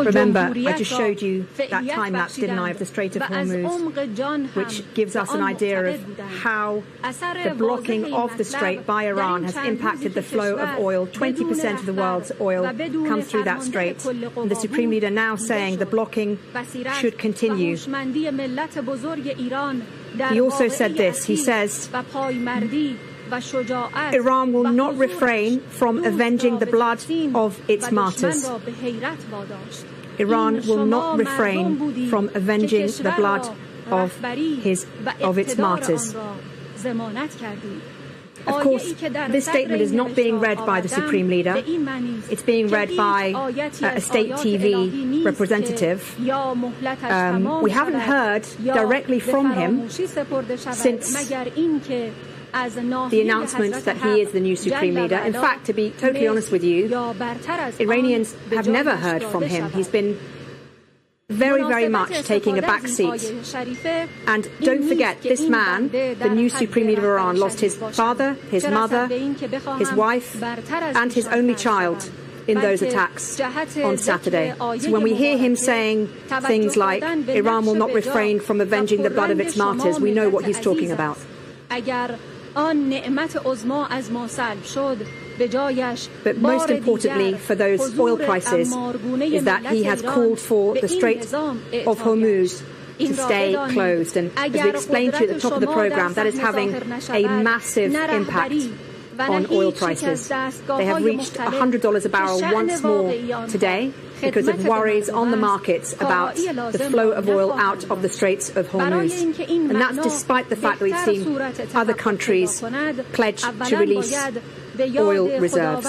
Remember, I just showed you that time-lapse, didn't I, of the Strait of Hormuz, which gives us an idea of how the blocking of the strait by Iran has impacted the flow of oil. 20% of the world's oil comes through that strait. And the Supreme Leader now saying the blocking should continue. He also said this. He says, Iran will not refrain from avenging the blood of its martyrs. Iran will not refrain from avenging the blood of its martyrs. Of course, this statement is not being read by the Supreme Leader. It's being read by a state TV representative. We haven't heard directly from him since the announcement that he is the new Supreme Leader. In fact, to be totally honest with you, Iranians have never heard from him. He's been very, very much taking a back seat. And don't forget, this man, the new Supreme Leader of Iran, lost his father, his mother, his wife, and his only child in those attacks on Saturday. So when we hear him saying things like, Iran will not refrain from avenging the blood of its martyrs, we know what he's talking about. But most importantly for those oil prices is that he has called for the Strait of Hormuz to stay closed. And as we explained to you at the top of the program, that is having a massive impact on oil prices. They have reached $100 a barrel once more today because of worries on the markets about the flow of oil out of the Straits of Hormuz. And that's despite the fact that we've seen other countries pledge to release oil reserves.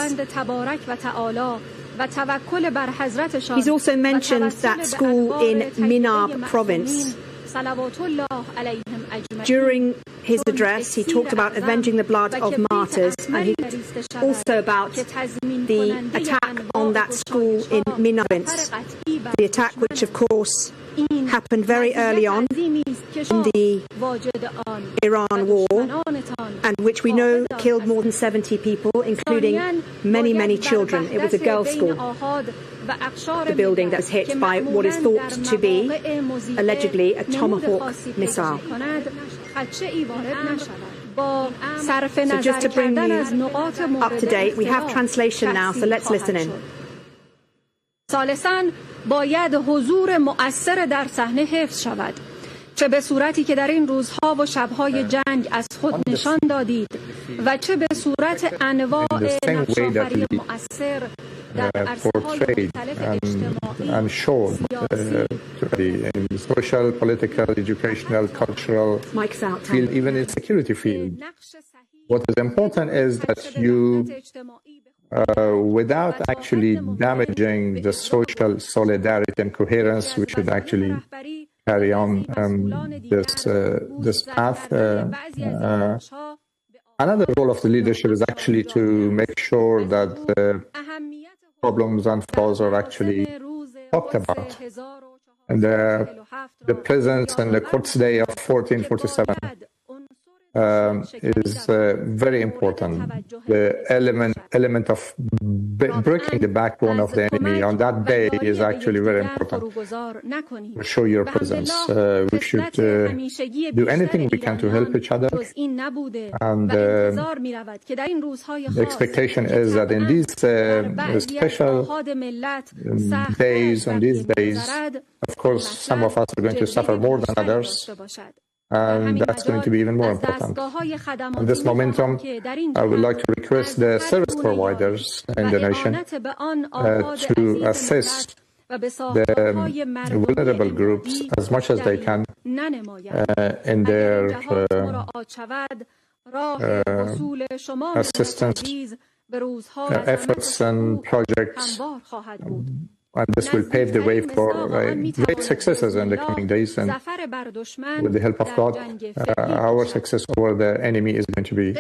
He's also mentioned that school in Minab province. During his address, he talked about avenging the blood of martyrs, and he also about the attack on that school in Minab province. The attack which, of course, happened very early on in the Iran war, and which we know killed more than 70 people, including many, many children. It was a girls' school, the building that was hit by what is thought to be, allegedly, a Tomahawk missile. So just to bring you up to date, we have translation now, so let's listen in. ثالثاً باید حضور مؤثر در صحنه حفظ شود، چه به صورتی که در این روزها و شبهای جنگ از خود نشان دادید و چه به صورت انواع نقش‌آفرین مؤثر در عرصه‌های مختلف اجتماعی and showed in social, political, educational, cultural field, even in security field. What is important is that you without actually damaging the social solidarity and coherence, we should actually carry on this path. Another role of the leadership is actually to make sure that the problems and flaws are actually talked about. And the presence and the Quds Day of 1447 is very important. The element of breaking the backbone of the enemy on that day is actually very important. To show your presence. We should do anything we can to help each other. And the expectation is that in these special days, on these days, of course, some of us are going to suffer more than others. And that's going to be even more important. On this momentum, I would like to request the service providers in the nation to assist the vulnerable groups as much as they can in their assistance efforts and projects. And this will pave the way for great successes in the coming days. And with the help of God, our success over the enemy is going to be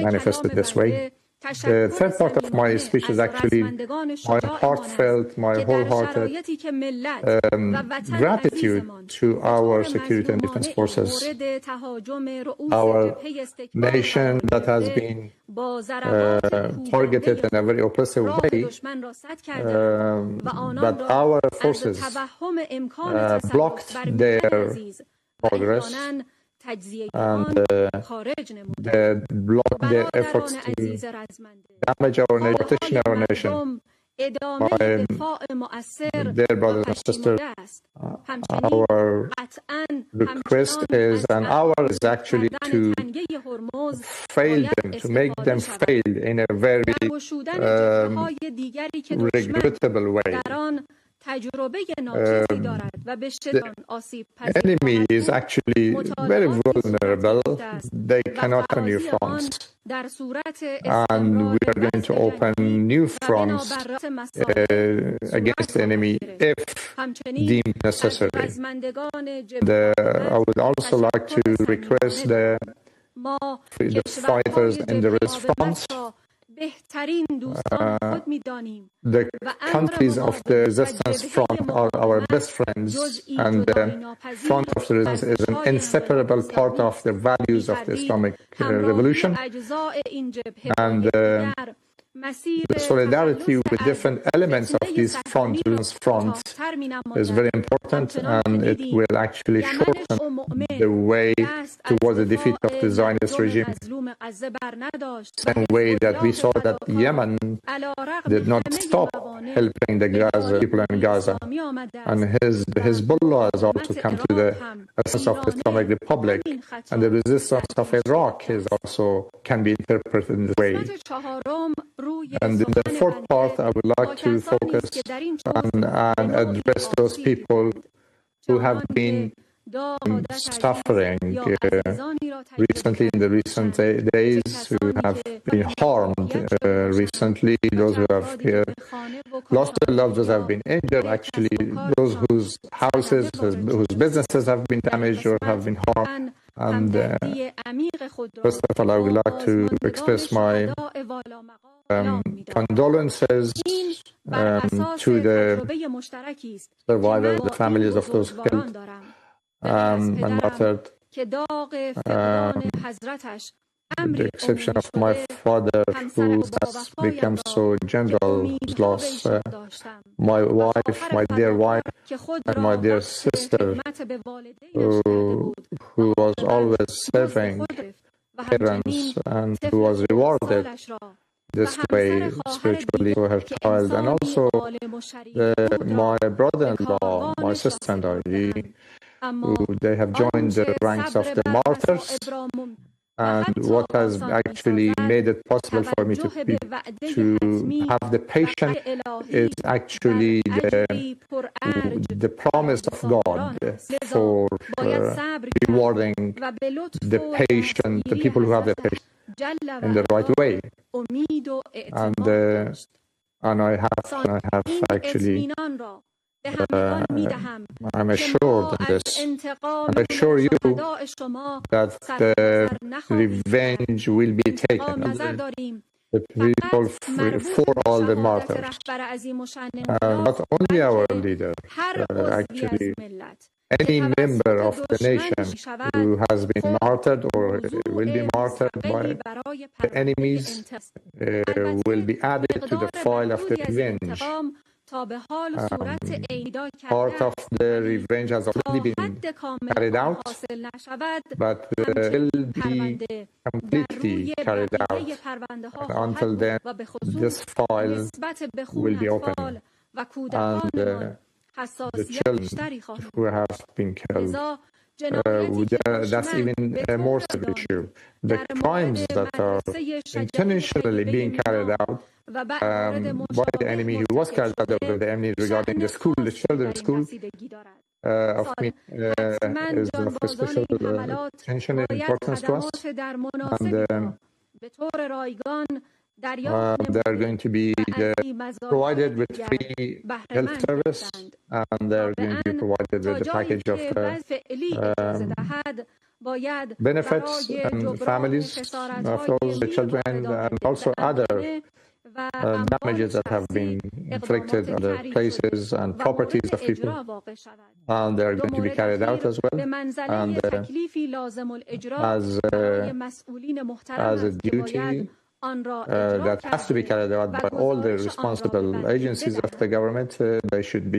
manifested this way. The third part of my speech is actually my heartfelt, my wholehearted gratitude to our security and defense forces, our nation that has been targeted in a very oppressive way, but our forces blocked their progress and blocked their efforts to damage our nation, partition our nation. Dear brothers and sisters, our request is, and ours is actually to fail them, to make them fail in a very regrettable way. The enemy is actually very vulnerable. They cannot on new fronts. And we are going to open new fronts against the enemy if deemed necessary. I would also like to request the fighters in the response. The countries of the resistance front are our best friends, and the front of the resistance is an inseparable part of the values of the Islamic revolution. And the solidarity with different elements of this front is very important, and it will actually shorten the way towards the defeat of the Zionist regime. Same way that we saw that Yemen did not stop helping the Gaza people in Gaza, and Hezbollah has also come to the essence of the Islamic Republic, and the resistance of Iraq is also can be interpreted in this way. And in the fourth part, I would like to focus on and address those people who have been suffering recently, in the recent days, who have been harmed recently, those who have lost their loved ones, have been injured, actually those whose houses, whose businesses have been damaged or have been harmed. And first of all, I would like to express my condolences to the survivors, the families of those killed and martyred. With the exception of my father, who has become so general, who's lost my wife, my dear wife, and my dear sister, who was always serving parents and who was rewarded this way spiritually for her child, and also my brother-in-law, my sister-in-law, they have joined the ranks of the martyrs. And what has actually made it possible for me to have the patience is actually the promise of God for rewarding the patient, the people who have the patience in the right way. And I have actually I'm assured in this. I assure you that the revenge will be taken. The people for all the martyrs. Not only our leader, actually any member of the nation who has been martyred or will be martyred by the enemies will be added to the file of the revenge. Part of the revenge has already been carried out, but will be completely carried out. Until then, this file will be open, and the children who have been killed, that's even a more severe issue. The crimes that are intentionally being carried out by the enemy, who was carried out by the enemy regarding the school, the children's school, is of special attention and importance to us. And they are going to be provided with free health service, and they are going to be provided with the package of benefits and families of those children, and also other damages that have been inflicted on the places and properties of people, and they are going to be carried out as well. And as a duty that has to be carried out by all the responsible agencies of the government, they should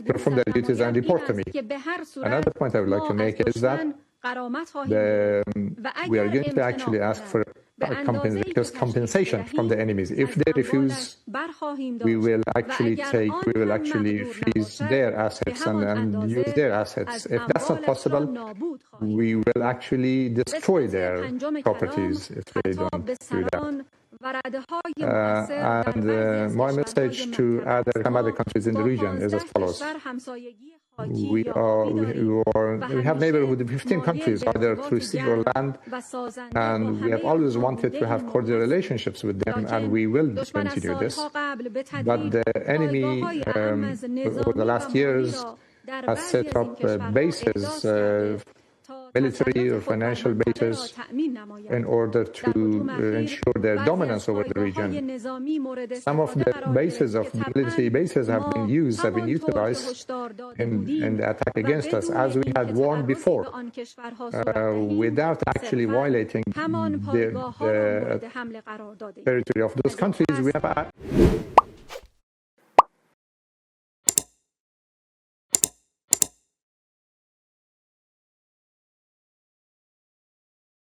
perform their duties and report to me. Another point I would like to make is that we are going to actually ask for compensation from the enemies. If they refuse, we will actually freeze their assets and use their assets. If that's not possible, we will actually destroy their properties if they don't do that. And my message to some other countries in the region is as follows. We have neighborhood in 15 countries, either through sea or land, and we have always wanted to have cordial relationships with them, and we will continue this. But the enemy, over the last years, has set up bases, military or financial bases, in order to ensure their dominance over the region. Some of the military bases have been utilized in the attack against us, as we had warned before, without actually violating the territory of those countries. We have